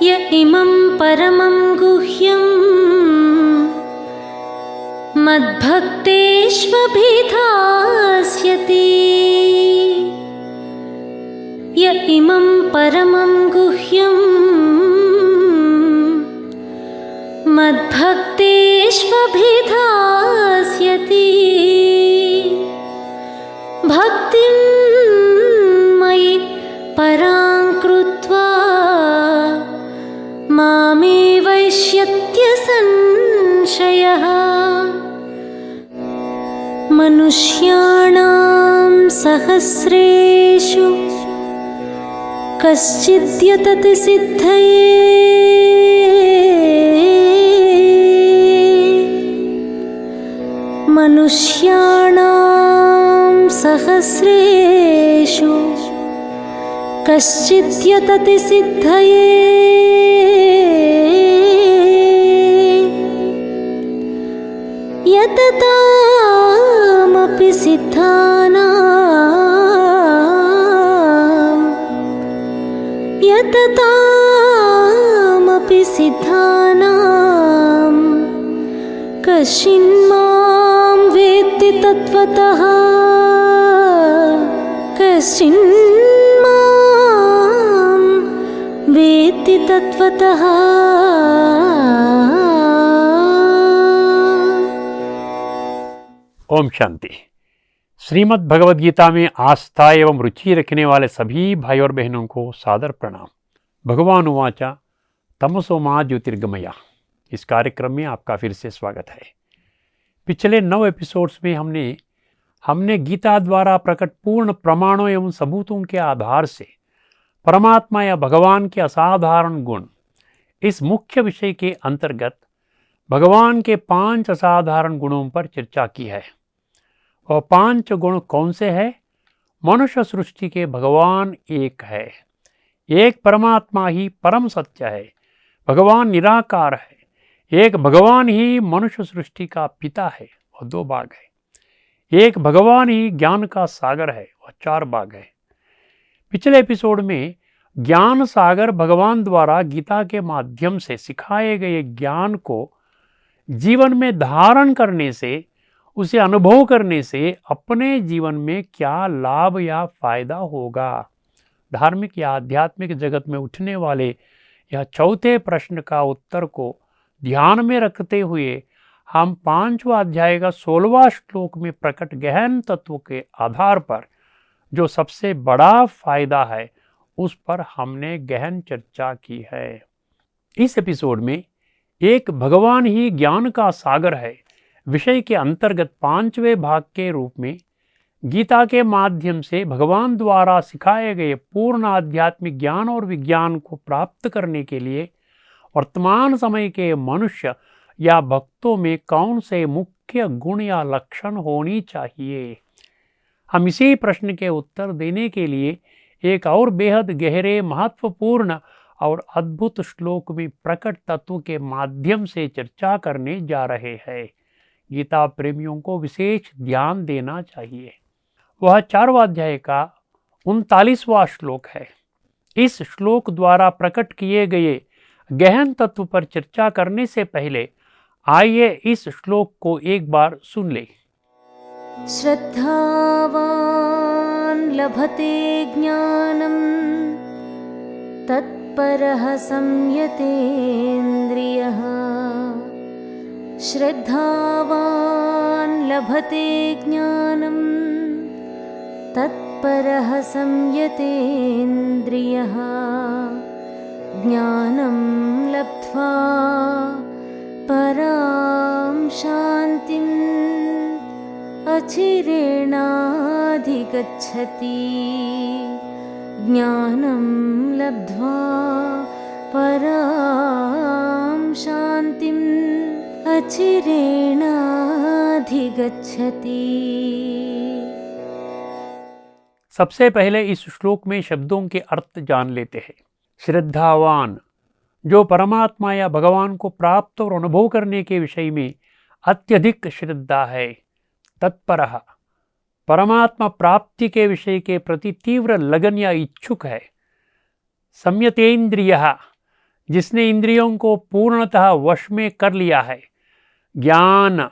य इमं परमं गुह्यं मद्भक्तेष्वभिधास्यति य इमं परमं गुह्यं मद्भक्तेष्वभिधास्यति भक्तिं मयि परां कृत्वा मामे वैष्यत्य संशयः। मनुष्याणां सहस्रेषु कश्चिद्यतति सिद्धये मनुष्याणां सहस्रेषु कश्चिद्यतति सिद्धये यततामपि सिद्धानां कश्चिन्मां वेत्ति तत्त्वतः कश्चिन्मां वेत्ति तत्त्वतः। ओम शांति। श्रीमद् भगवद गीता में आस्था एवं रुचि रखने वाले सभी भाई और बहनों को सादर प्रणाम। भगवान उवाचा तमसो मा ज्योतिर्गमया। इस कार्यक्रम में आपका फिर से स्वागत है। पिछले 9 एपिसोड्स में हमने गीता द्वारा प्रकट पूर्ण प्रमाणों एवं सबूतों के आधार से परमात्मा या भगवान के असाधारण गुण, इस मुख्य विषय के अंतर्गत भगवान के 5 असाधारण गुणों पर चर्चा की है। और 5 गुण कौन से हैं? मनुष्य सृष्टि के भगवान एक है, एक परमात्मा ही परम सत्य है, भगवान निराकार है, एक भगवान ही मनुष्य सृष्टि का पिता है और 2 भाग है, एक भगवान ही ज्ञान का सागर है और 4 भाग है। पिछले एपिसोड में ज्ञान सागर भगवान द्वारा गीता के माध्यम से सिखाए गए ज्ञान को जीवन में धारण करने से, उसे अनुभव करने से अपने जीवन में क्या लाभ या फायदा होगा, धार्मिक या आध्यात्मिक जगत में उठने वाले यह चौथे प्रश्न का उत्तर को ध्यान में रखते हुए हम 5वां अध्याय का 16वां श्लोक में प्रकट गहन तत्व के आधार पर जो सबसे बड़ा फायदा है उस पर हमने गहन चर्चा की है। इस एपिसोड में एक भगवान ही ज्ञान का सागर है विषय के अंतर्गत 5वें भाग के रूप में गीता के माध्यम से भगवान द्वारा सिखाए गए पूर्ण आध्यात्मिक ज्ञान और विज्ञान को प्राप्त करने के लिए वर्तमान समय के मनुष्य या भक्तों में कौन से मुख्य गुण या लक्षण होनी चाहिए। हम इसी प्रश्न के उत्तर देने के लिए एक और बेहद गहरे, महत्वपूर्ण और अद्भुत श्लोक में प्रकट तत्व के माध्यम से चर्चा करने जा रहे हैं। गीता प्रेमियों को विशेष ध्यान देना चाहिए। वह 4वां अध्याय का 39वां श्लोक है। इस श्लोक द्वारा प्रकट किए गए गहन तत्व पर चर्चा करने से पहले आइए इस श्लोक को एक बार सुन ले। श्रद्धावान् लभते ज्ञानं तत्परः संयतेन्द्रियः। श्रद्धावान् लभते ज्ञानं तत्परः संयतेन्द्रियः। ज्ञानं लब्ध्वा परां शान्तिम् अचिरेणाधिगच्छति। ज्ञानं लब्ध्वा परां शान्तिम् अचिरेणाधिगच्छति। सबसे पहले इस श्लोक में शब्दों के अर्थ जान लेते हैं। श्रद्धावान, जो परमात्मा या भगवान को प्राप्त और अनुभव करने के विषय में अत्यधिक श्रद्धा है। तत्परः, परमात्मा प्राप्ति के विषय के प्रति तीव्र लगन या इच्छुक है। संयतेन्द्रियः, जिसने इंद्रियों को पूर्णतः वश में कर लिया है, ज्ञान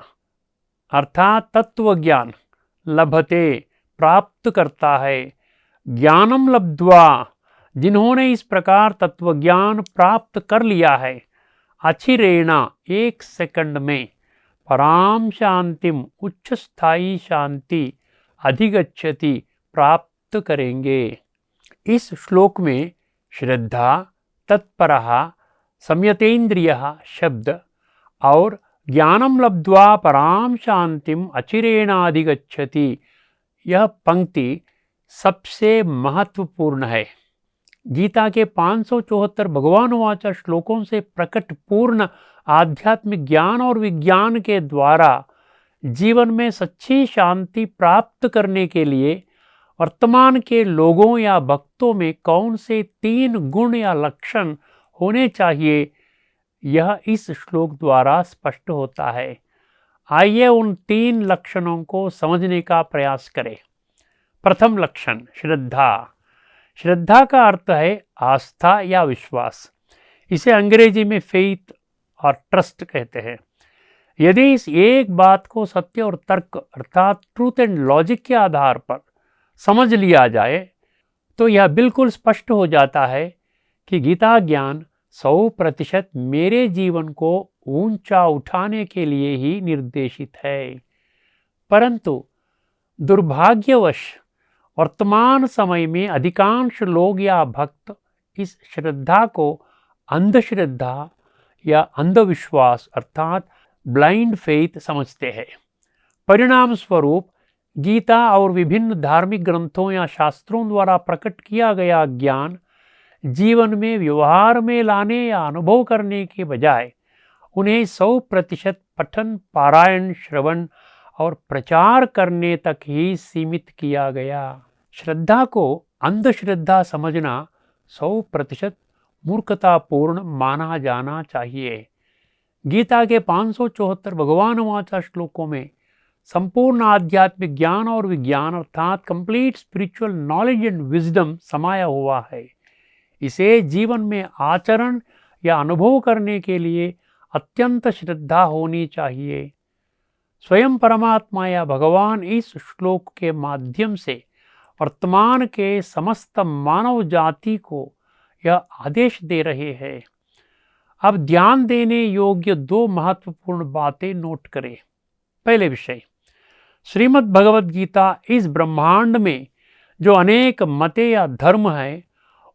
अर्थात तत्व ज्ञान लभते प्राप्त करता है। ज्ञानम लब्ध्वा, जिन्होंने इस प्रकार तत्व ज्ञान प्राप्त कर लिया है, अचिरेणा एक सेकंड में, पराम शांतिम उच्च स्थायी शांति अधिगच्छति प्राप्त करेंगे। इस श्लोक में श्रद्धा, तत्परः, संयतेन्द्रियः शब्द और ज्ञानम लब्ध्वा पराम शांतिम अचिरेणाधिगच्छति यह पंक्ति सबसे महत्वपूर्ण है। गीता के 574 भगवानुवाच श्लोकों से प्रकट पूर्ण आध्यात्मिक ज्ञान और विज्ञान के द्वारा जीवन में सच्ची शांति प्राप्त करने के लिए वर्तमान के लोगों या भक्तों में कौन से 3 गुण या लक्षण होने चाहिए, यह इस श्लोक द्वारा स्पष्ट होता है। आइए उन 3 लक्षणों को समझने का प्रयास करें। प्रथम लक्षण श्रद्धा। श्रद्धा का अर्थ है आस्था या विश्वास। इसे अंग्रेजी में फेथ और ट्रस्ट कहते हैं। यदि इस एक बात को सत्य और तर्क अर्थात ट्रूथ एंड लॉजिक के आधार पर समझ लिया जाए तो यह बिल्कुल स्पष्ट हो जाता है कि गीता ज्ञान 100% मेरे जीवन को ऊंचा उठाने के लिए ही निर्देशित है। परंतु दुर्भाग्यवश वर्तमान समय में अधिकांश लोग या भक्त इस श्रद्धा को अंधश्रद्धा या अंधविश्वास अर्थात ब्लाइंड फेथ समझते हैं। परिणाम स्वरूप गीता और विभिन्न धार्मिक ग्रंथों या शास्त्रों द्वारा प्रकट किया गया ज्ञान जीवन में व्यवहार में लाने या अनुभव करने के बजाय उन्हें 100% पठन, पारायण, श्रवण और प्रचार करने तक ही सीमित किया गया। श्रद्धा को अंधश्रद्धा समझना 100% मूर्खतापूर्ण माना जाना चाहिए। गीता के 574 भगवानुवाच श्लोकों में संपूर्ण आध्यात्मिक ज्ञान और विज्ञान अर्थात complete spiritual knowledge and wisdom समाया हुआ है। इसे जीवन में आचरण या अनुभव करने के लिए अत्यंत श्रद्धा होनी चाहिए। स्वयं परमात्मा या भगवान इस श्लोक के माध्यम से वर्तमान के समस्त मानव जाति को यह आदेश दे रहे हैं। अब ध्यान देने योग्य 2 महत्वपूर्ण बातें नोट करें। पहले विषय, श्रीमद् भगवद गीता इस ब्रह्मांड में जो अनेक मते या धर्म हैं,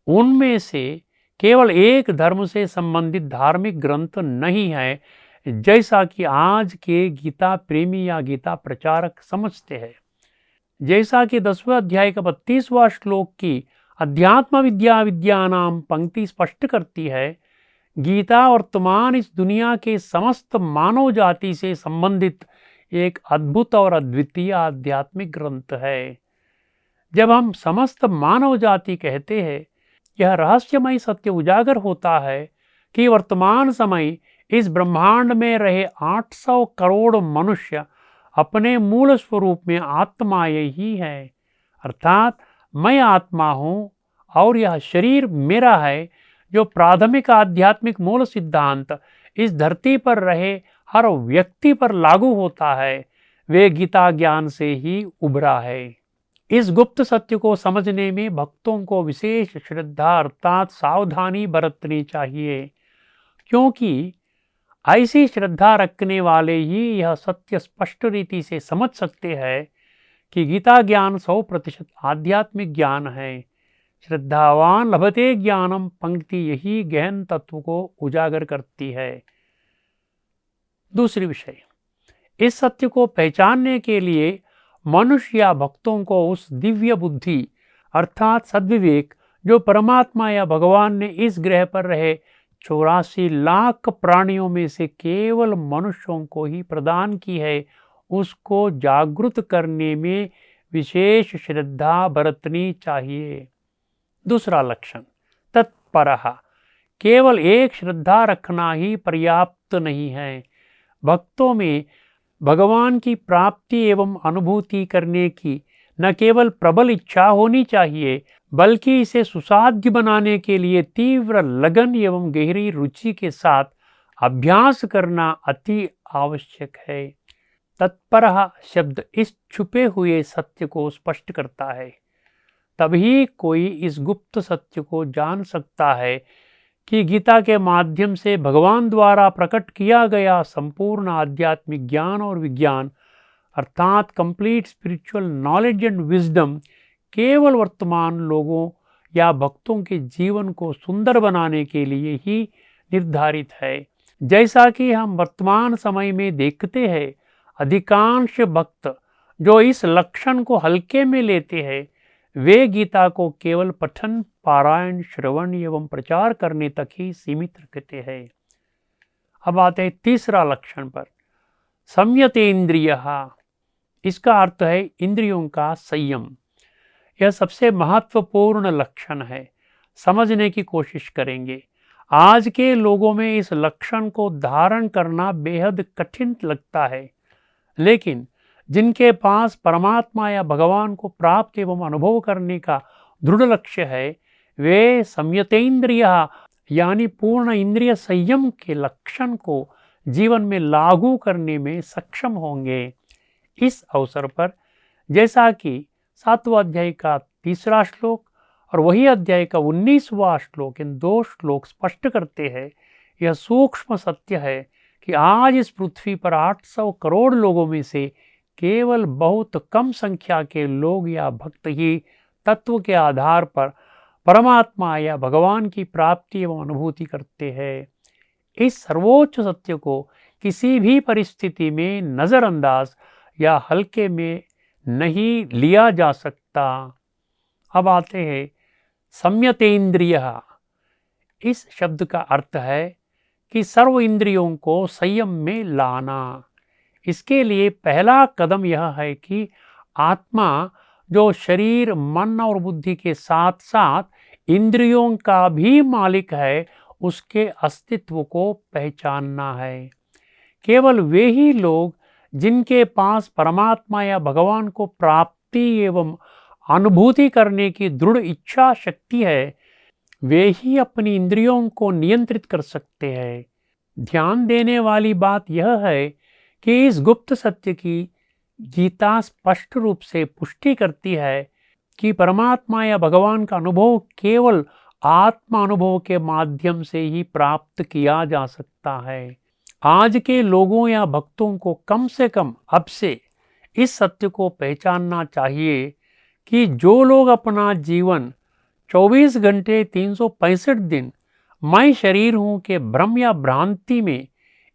उनमें से केवल एक धर्म से संबंधित धार्मिक ग्रंथ नहीं है, जैसा कि आज के गीता प्रेमी या गीता प्रचारक समझते हैं। जैसा कि 10वें अध्याय का 32वां श्लोक की अध्यात्म विद्या विद्यानाम पंक्ति स्पष्ट करती है, गीता वर्तमान इस दुनिया के समस्त मानव जाति से संबंधित एक अद्भुत और अद्वितीय आध्यात्मिक ग्रंथ है। जब हम समस्त मानव जाति कहते हैं, यह रहस्यमय सत्य उजागर होता है कि वर्तमान समय इस ब्रह्मांड में रहे 800 करोड़ मनुष्य अपने मूल स्वरूप में आत्माएं ही है। अर्थात मैं आत्मा हूँ और यह शरीर मेरा है, जो प्राथमिक आध्यात्मिक मूल सिद्धांत इस धरती पर रहे हर व्यक्ति पर लागू होता है, वे गीता ज्ञान से ही उभरा है। इस गुप्त सत्य को समझने में भक्तों को विशेष श्रद्धा अर्थात सावधानी बरतनी चाहिए, क्योंकि ऐसी श्रद्धा रखने वाले ही यह सत्य स्पष्ट रीति से समझ सकते हैं कि गीता ज्ञान 100% आध्यात्मिक ज्ञान है। श्रद्धावान लभते ज्ञानम पंक्ति यही गहन तत्व को उजागर करती है। दूसरी विषय, इस सत्य को पहचानने के लिए मनुष्य या भक्तों को उस दिव्य बुद्धि अर्थात सद्विवेक जो परमात्मा या भगवान ने इस ग्रह पर रहे 84 लाख प्राणियों में से केवल मनुष्यों को ही प्रदान की है, उसको जागृत करने में विशेष श्रद्धा बरतनी चाहिए। दूसरा लक्षण, तत्परः। केवल एक श्रद्धा रखना ही पर्याप्त नहीं है। भक्तों में भगवान की प्राप्ति एवं अनुभूति करने की न केवल प्रबल इच्छा होनी चाहिए, बल्कि इसे सुसाध्य बनाने के लिए तीव्र लगन एवं गहरी रुचि के साथ अभ्यास करना अति आवश्यक है। तत्परः शब्द इस छुपे हुए सत्य को स्पष्ट करता है। तभी कोई इस गुप्त सत्य को जान सकता है कि गीता के माध्यम से भगवान द्वारा प्रकट किया गया संपूर्ण आध्यात्मिक ज्ञान और विज्ञान अर्थात complete spiritual knowledge and wisdom केवल वर्तमान लोगों या भक्तों के जीवन को सुंदर बनाने के लिए ही निर्धारित है। जैसा कि हम वर्तमान समय में देखते हैं, अधिकांश भक्त जो इस लक्षण को हल्के में लेते हैं वे गीता को केवल पठन, पारायण, श्रवण एवं प्रचार करने तक ही सीमित रखते हैं। अब आते हैं तीसरा लक्षण पर, संयतेन्द्रियः। इसका अर्थ है इंद्रियों का संयम। यह सबसे महत्वपूर्ण लक्षण है। समझने की कोशिश करेंगे। आज के लोगों में इस लक्षण को धारण करना बेहद कठिन लगता है, लेकिन जिनके पास परमात्मा या भगवान को प्राप्त एवं अनुभव करने का दृढ़ लक्ष्य है वे संयतेन्द्रिय यानी पूर्ण इंद्रिय संयम के लक्षण को जीवन में लागू करने में सक्षम होंगे। इस अवसर पर जैसा कि 7वां अध्याय का 3रा श्लोक और वही अध्याय का 19वां श्लोक, इन 2 श्लोक स्पष्ट करते हैं, यह सूक्ष्म सत्य है कि आज इस पृथ्वी पर 800 करोड़ लोगों में से केवल बहुत कम संख्या के लोग या भक्त ही तत्व के आधार पर परमात्मा या भगवान की प्राप्ति एवं अनुभूति करते हैं। इस सर्वोच्च सत्य को किसी भी परिस्थिति में नज़रअंदाज या हल्के में नहीं लिया जा सकता। अब आते हैं संयतेन्द्रियः। इस शब्द का अर्थ है कि सर्व इंद्रियों को संयम में लाना। इसके लिए पहला कदम यह है कि आत्मा जो शरीर, मन और बुद्धि के साथ साथ इंद्रियों का भी मालिक है, उसके अस्तित्व को पहचानना है। केवल वे ही लोग जिनके पास परमात्मा या भगवान को प्राप्ति एवं अनुभूति करने की दृढ़ इच्छा शक्ति है, वे ही अपनी इंद्रियों को नियंत्रित कर सकते हैं। ध्यान देने वाली बात यह है कि इस गुप्त सत्य की गीता स्पष्ट रूप से पुष्टि करती है कि परमात्मा या भगवान का अनुभव केवल आत्मा अनुभव के माध्यम से ही प्राप्त किया जा सकता है। आज के लोगों या भक्तों को कम से कम अब से इस सत्य को पहचानना चाहिए कि जो लोग अपना जीवन 24 घंटे 365 दिन मैं शरीर हूँ के भ्रम या भ्रांति में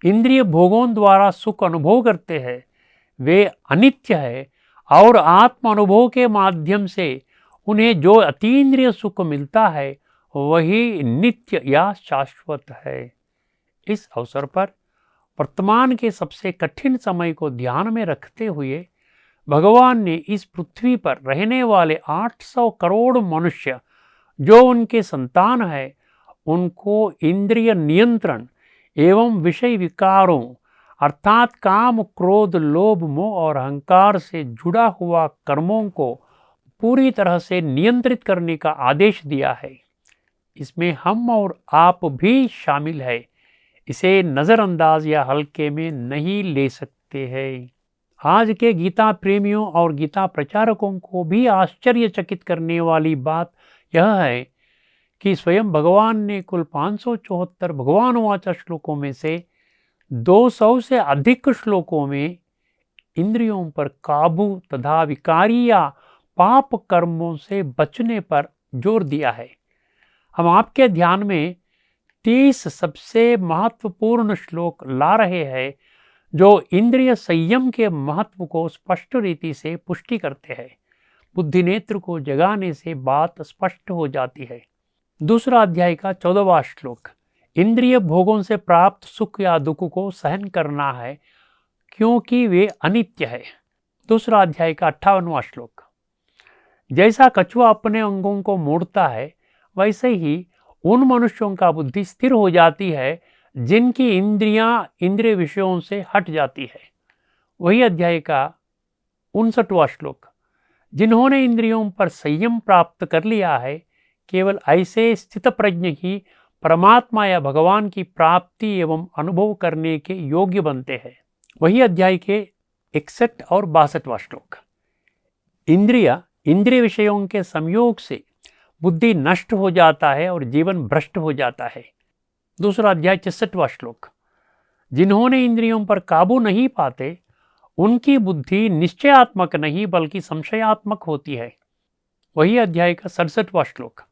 इंद्रिय भोगों द्वारा सुख अनुभव करते हैं वे अनित्य है और आत्म अनुभव के माध्यम से उन्हें जो अतीन्द्रिय सुख मिलता है वही नित्य या शाश्वत है। इस अवसर पर वर्तमान के सबसे कठिन समय को ध्यान में रखते हुए भगवान ने इस पृथ्वी पर रहने वाले 800 करोड़ मनुष्य जो उनके संतान है उनको इंद्रिय नियंत्रण एवं विषय विकारों अर्थात काम, क्रोध, लोभ, मोह और अहंकार से जुड़ा हुआ कर्मों को पूरी तरह से नियंत्रित करने का आदेश दिया है। इसमें हम और आप भी शामिल है। इसे नज़रअंदाज या हल्के में नहीं ले सकते हैं। आज के गीता प्रेमियों और गीता प्रचारकों को भी आश्चर्यचकित करने वाली बात यह है कि स्वयं भगवान ने कुल 574 भगवानुवाच श्लोकों में से 200 से अधिक श्लोकों में इंद्रियों पर काबू तथा विकारी या पाप कर्मों से बचने पर जोर दिया है। हम आपके ध्यान में 30 सबसे महत्वपूर्ण श्लोक ला रहे हैं जो इंद्रिय संयम के महत्व को स्पष्ट रीति से पुष्टि करते हैं। बुद्धि नेत्र को जगाने से बात स्पष्ट हो जाती है। 2रा अध्याय का 14वां श्लोक, इंद्रिय भोगों से प्राप्त सुख या दुख को सहन करना है क्योंकि वे अनित्य है। 2रा अध्याय का 58वां श्लोक, जैसा कछुआ अपने अंगों को मोड़ता है वैसे ही उन मनुष्यों का बुद्धि स्थिर हो जाती है जिनकी इंद्रियां इंद्रिय विषयों से हट जाती है। वही अध्याय का 59वां श्लोक, जिन्होंने इंद्रियों पर संयम प्राप्त कर लिया है, केवल ऐसे स्थित प्रज्ञ ही परमात्मा या भगवान की प्राप्ति एवं अनुभव करने के योग्य बनते हैं। वही अध्याय के 61 और 62वां श्लोक। इंद्रिय विषयों के संयोग से बुद्धि नष्ट हो जाता है और जीवन भ्रष्ट हो जाता है। दूसरा अध्याय 66वां श्लोक। जिन्होंने इंद्रियों पर काबू नहीं पाते, उनकी बुद्धि निश्चयात्मक नहीं बल्कि संशयात्मक होती है। वही अध्याय का 67वां श्लोक।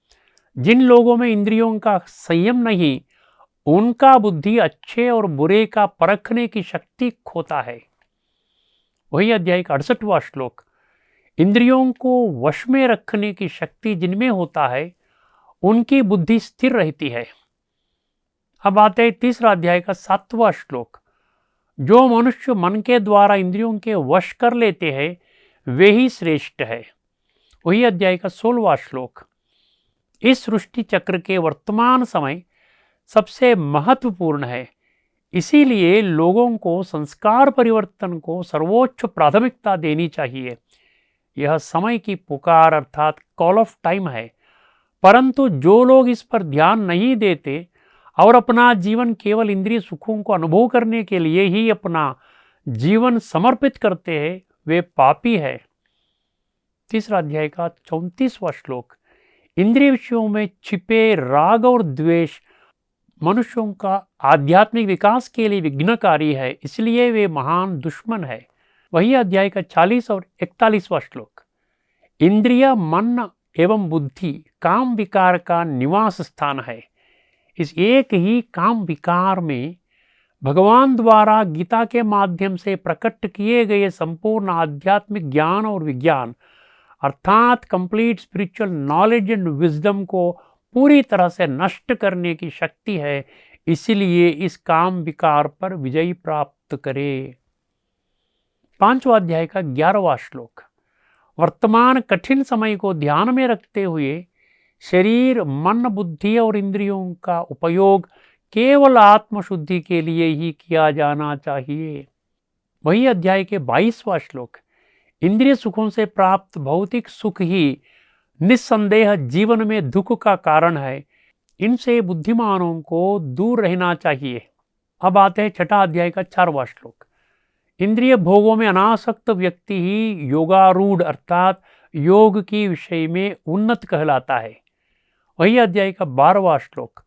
जिन लोगों में इंद्रियों का संयम नहीं, उनका बुद्धि अच्छे और बुरे का परखने की शक्ति खोता है। वही अध्याय का 68वां श्लोक। इंद्रियों को वश में रखने की शक्ति जिनमें होता है, उनकी बुद्धि स्थिर रहती है। अब आते हैं तीसरा अध्याय का 7वां श्लोक। जो मनुष्य मन के द्वारा इंद्रियों के वश कर लेते हैं, वे ही श्रेष्ठ है। वही अध्याय का 16वां श्लोक। इस सृष्टि चक्र के वर्तमान समय सबसे महत्वपूर्ण है, इसीलिए लोगों को संस्कार परिवर्तन को सर्वोच्च प्राथमिकता देनी चाहिए। यह समय की पुकार अर्थात कॉल ऑफ टाइम है, परंतु जो लोग इस पर ध्यान नहीं देते और अपना जीवन केवल इंद्रिय सुखों को अनुभव करने के लिए ही अपना जीवन समर्पित करते हैं, वे पापी है। तीसरा अध्याय का 34वां श्लोक। इंद्रिय विषयों में छिपे राग और द्वेष मनुष्यों का आध्यात्मिक विकास के लिए विघ्नकारी है, इसलिए वे महान दुश्मन है। वही अध्याय का 40 और 41वां श्लोक। इंद्रिय, मन एवं बुद्धि काम विकार का निवास स्थान है। इस एक ही काम विकार में भगवान द्वारा गीता के माध्यम से प्रकट किए गए संपूर्ण आध्यात्मिक ज्ञान और विज्ञान अर्थात complete spiritual knowledge and wisdom को पूरी तरह से नष्ट करने की शक्ति है, इसलिए इस काम विकार पर विजय प्राप्त करे। 5वां अध्याय का 11वां श्लोक। वर्तमान कठिन समय को ध्यान में रखते हुए शरीर, मन, बुद्धि और इंद्रियों का उपयोग केवल आत्मशुद्धि के लिए ही किया जाना चाहिए। वही अध्याय के 22वां श्लोक। इंद्रिय सुखों से प्राप्त भौतिक सुख ही निस्संदेह जीवन में दुख का कारण है, इनसे बुद्धिमानों को दूर रहना चाहिए। अब आते हैं 6ठा अध्याय का 4वां श्लोक। इंद्रिय भोगों में अनासक्त व्यक्ति ही योगारूढ़ अर्थात योग की विषय में उन्नत कहलाता है। वही अध्याय का 12वां श्लोक।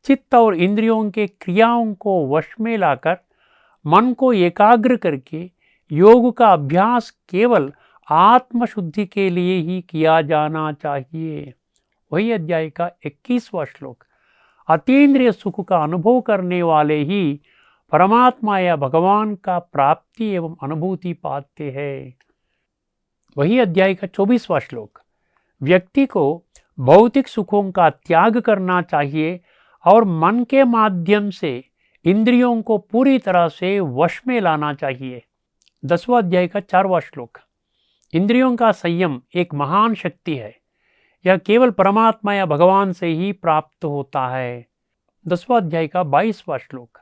चित्त और इंद्रियों के क्रियाओं को वश में लाकर मन को एकाग्र करके योग का अभ्यास केवल आत्मशुद्धि के लिए ही किया जाना चाहिए। वही अध्याय का 21वां श्लोक। अतीन्द्रिय सुख का अनुभव करने वाले ही परमात्मा या भगवान का प्राप्ति एवं अनुभूति पाते हैं। वही अध्याय का 24वां श्लोक। व्यक्ति को भौतिक सुखों का त्याग करना चाहिए और मन के माध्यम से इंद्रियों को पूरी तरह से वश में लाना चाहिए। 10वां अध्याय का 4वां श्लोक। इंद्रियों का संयम एक महान शक्ति है, यह केवल परमात्मा या भगवान से ही प्राप्त होता है। 10वां अध्याय का 22वां श्लोक।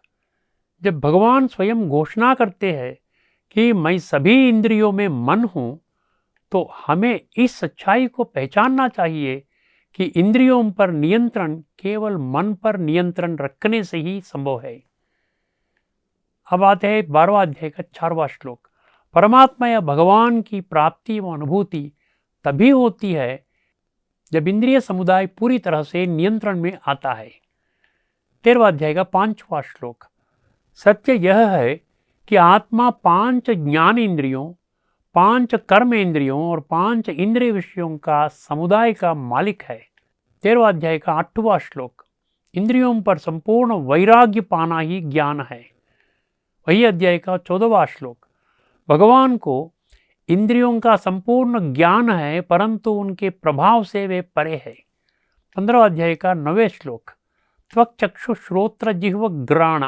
जब भगवान स्वयं घोषणा करते हैं कि मैं सभी इंद्रियों में मन हूँ, तो हमें इस सच्चाई को पहचानना चाहिए कि इंद्रियों पर नियंत्रण केवल मन पर नियंत्रण रखने से ही संभव है। अब आते हैं 12वां अध्याय का 4वां श्लोक। परमात्मा या भगवान की प्राप्ति व अनुभूति तभी होती है जब इंद्रिय समुदाय पूरी तरह से नियंत्रण में आता है। 13वां अध्याय का 5वां श्लोक। सत्य यह है कि आत्मा 5 ज्ञान इंद्रियों, 5 कर्म इंद्रियों और 5 इंद्रिय विषयों का समुदाय का मालिक है। 13वां अध्याय का 8वां श्लोक। इंद्रियों पर संपूर्ण वैराग्य पाना ही ज्ञान है। वही अध्याय का 14वां श्लोक। भगवान को इंद्रियों का संपूर्ण ज्ञान है, परंतु उनके प्रभाव से वे परे है। 15वां अध्याय का 9वें श्लोक। त्वक, चक्षु, श्रोत्र, जिह्व, घ्राण,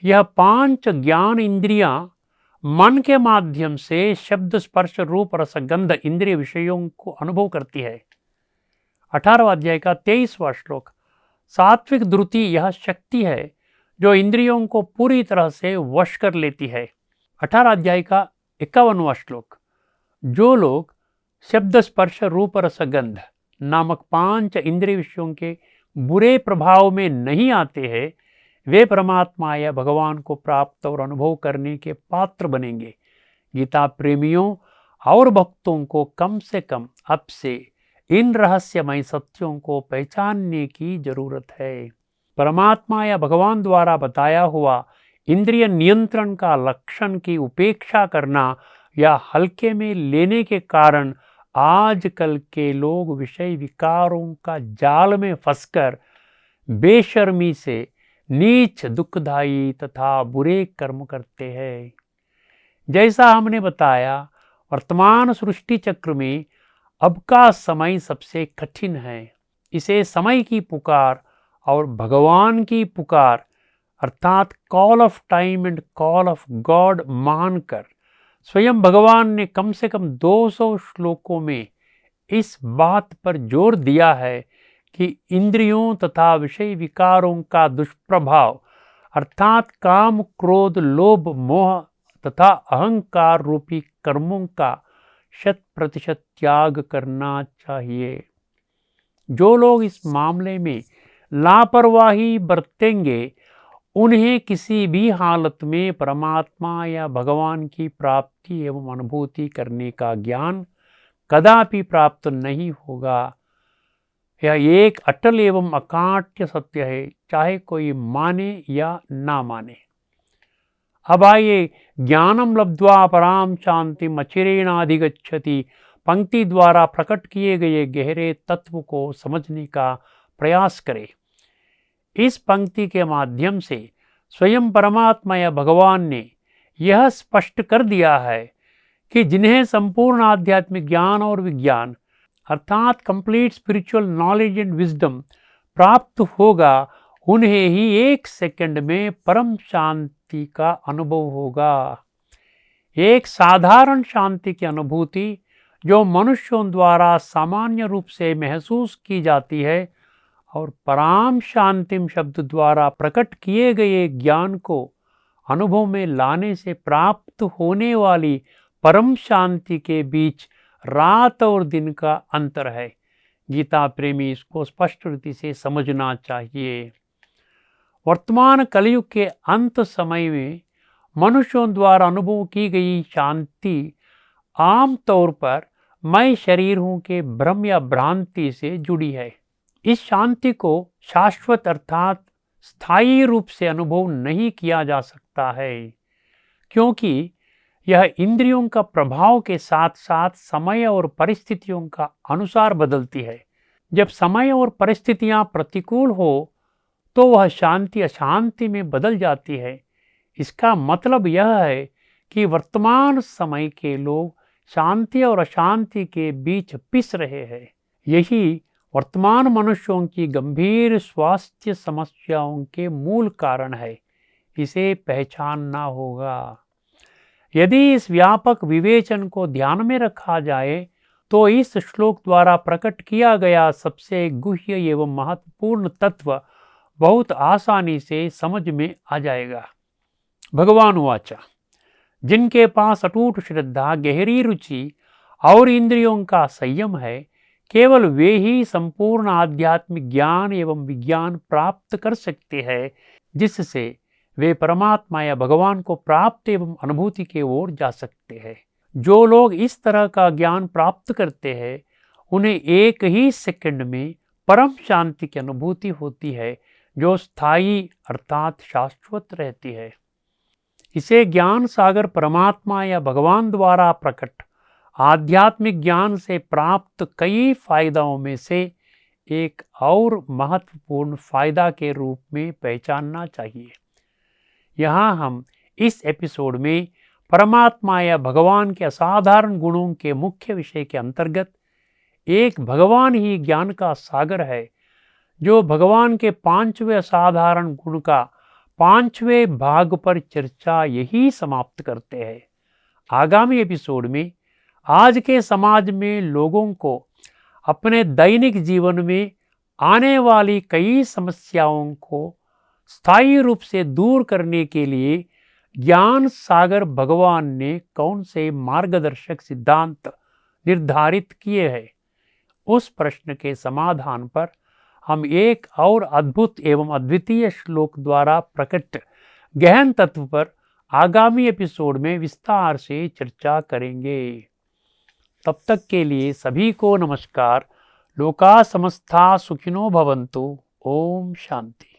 यह 5 ज्ञान इंद्रियां मन के माध्यम से शब्द, स्पर्श, रूप, रस, गंध इंद्रिय विषयों को अनुभव करती है। 18वां अध्याय का 23वां श्लोक। सात्विक धृति यह शक्ति है जो इंद्रियों को पूरी तरह से वश कर लेती है। 18 अध्याय का 51वां श्लोक। जो लोग शब्द स्पर्श रूप रसगंध नामक 5 इंद्रिय विषयों के बुरे प्रभाव में नहीं आते हैं, वे परमात्मा या भगवान को प्राप्त और अनुभव करने के पात्र बनेंगे। गीता प्रेमियों और भक्तों को कम से कम अब से इन रहस्यमय सत्यों को पहचानने की जरूरत है। परमात्मा या भगवान द्वारा बताया हुआ इंद्रिय नियंत्रण का लक्षण की उपेक्षा करना या हल्के में लेने के कारण आजकल के लोग विषय विकारों का जाल में फंसकर बेशर्मी से नीच, दुखदायी तथा बुरे कर्म करते हैं। जैसा हमने बताया, वर्तमान सृष्टि चक्र में अब का समय सबसे कठिन है। इसे समय की पुकार और भगवान की पुकार अर्थात call of time and call of God मानकर स्वयं भगवान ने कम से कम 200 श्लोकों में इस बात पर जोर दिया है कि इंद्रियों तथा विषय विकारों का दुष्प्रभाव अर्थात काम, क्रोध, लोभ, मोह तथा अहंकार रूपी कर्मों का 100% त्याग करना चाहिए। जो लोग इस मामले में लापरवाही बरतेंगे, उन्हें किसी भी हालत में परमात्मा या भगवान की प्राप्ति एवं अनुभूति करने का ज्ञान कदापि प्राप्त नहीं होगा। यह एक अटल एवं अकाट्य सत्य है, चाहे कोई माने या ना माने। अब आइए ज्ञानम लब्ध्वा पराम शांतिम अचिरेणाधिगच्छति पंक्ति द्वारा प्रकट किए गए गहरे तत्व को समझने का प्रयास करें। इस पंक्ति के माध्यम से स्वयं परमात्मा या भगवान ने यह स्पष्ट कर दिया है कि जिन्हें संपूर्ण आध्यात्मिक ज्ञान और विज्ञान अर्थात complete spiritual knowledge and wisdom प्राप्त होगा, उन्हें ही 1 सेकंड में परम शांति का अनुभव होगा। एक साधारण शांति की अनुभूति जो मनुष्यों द्वारा सामान्य रूप से महसूस की जाती है और पराम शांतिम शब्द द्वारा प्रकट किए गए ज्ञान को अनुभव में लाने से प्राप्त होने वाली परम शांति के बीच रात और दिन का अंतर है। गीता प्रेमी इसको स्पष्ट रीति से समझना चाहिए। वर्तमान कलयुग के अंत समय में मनुष्यों द्वारा अनुभव की गई शांति आम तौर पर मैं शरीर हूं के भ्रम या भ्रांति से जुड़ी है। इस शांति को शाश्वत अर्थात स्थायी रूप से अनुभव नहीं किया जा सकता है, क्योंकि यह इंद्रियों का प्रभाव के साथ साथ समय और परिस्थितियों का अनुसार बदलती है। जब समय और परिस्थितियां प्रतिकूल हो तो वह शांति अशांति में बदल जाती है। इसका मतलब यह है कि वर्तमान समय के लोग शांति और अशांति के बीच पिस रहे हैं। यही वर्तमान मनुष्यों की गंभीर स्वास्थ्य समस्याओं के मूल कारण है। इसे पहचानना होगा। यदि इस व्यापक विवेचन को ध्यान में रखा जाए तो इस श्लोक द्वारा प्रकट किया गया सबसे गुह्य एवं महत्वपूर्ण तत्व बहुत आसानी से समझ में आ जाएगा। भगवान वाचा, जिनके पास अटूट श्रद्धा, गहरी रुचि और इंद्रियों का संयम है, केवल वे ही संपूर्ण आध्यात्मिक ज्ञान एवं विज्ञान प्राप्त कर सकते हैं, जिससे वे परमात्मा या भगवान को प्राप्त एवं अनुभूति की ओर जा सकते हैं। जो लोग इस तरह का ज्ञान प्राप्त करते हैं, उन्हें 1 ही सेकंड में परम शांति की अनुभूति होती है, जो स्थायी अर्थात शाश्वत रहती है। इसे ज्ञान सागर परमात्मा या भगवान द्वारा प्रकट आध्यात्मिक ज्ञान से प्राप्त कई फायदाओं में से एक और महत्वपूर्ण फायदा के रूप में पहचानना चाहिए। यहाँ हम इस एपिसोड में परमात्मा या भगवान के असाधारण गुणों के मुख्य विषय के अंतर्गत एक भगवान ही ज्ञान का सागर है, जो भगवान के 5वें असाधारण गुण का 5वें भाग पर चर्चा यही समाप्त करते हैं। आगामी एपिसोड में आज के समाज में लोगों को अपने दैनिक जीवन में आने वाली कई समस्याओं को स्थायी रूप से दूर करने के लिए ज्ञान सागर भगवान ने कौन से मार्गदर्शक सिद्धांत निर्धारित किए हैं, उस प्रश्न के समाधान पर हम एक और अद्भुत एवं अद्वितीय श्लोक द्वारा प्रकट गहन तत्व पर आगामी एपिसोड में विस्तार से चर्चा करेंगे। तब तक के लिए सभी को नमस्कार। लोका समस्ता सुखिनो भवन्तु। ओम शांति।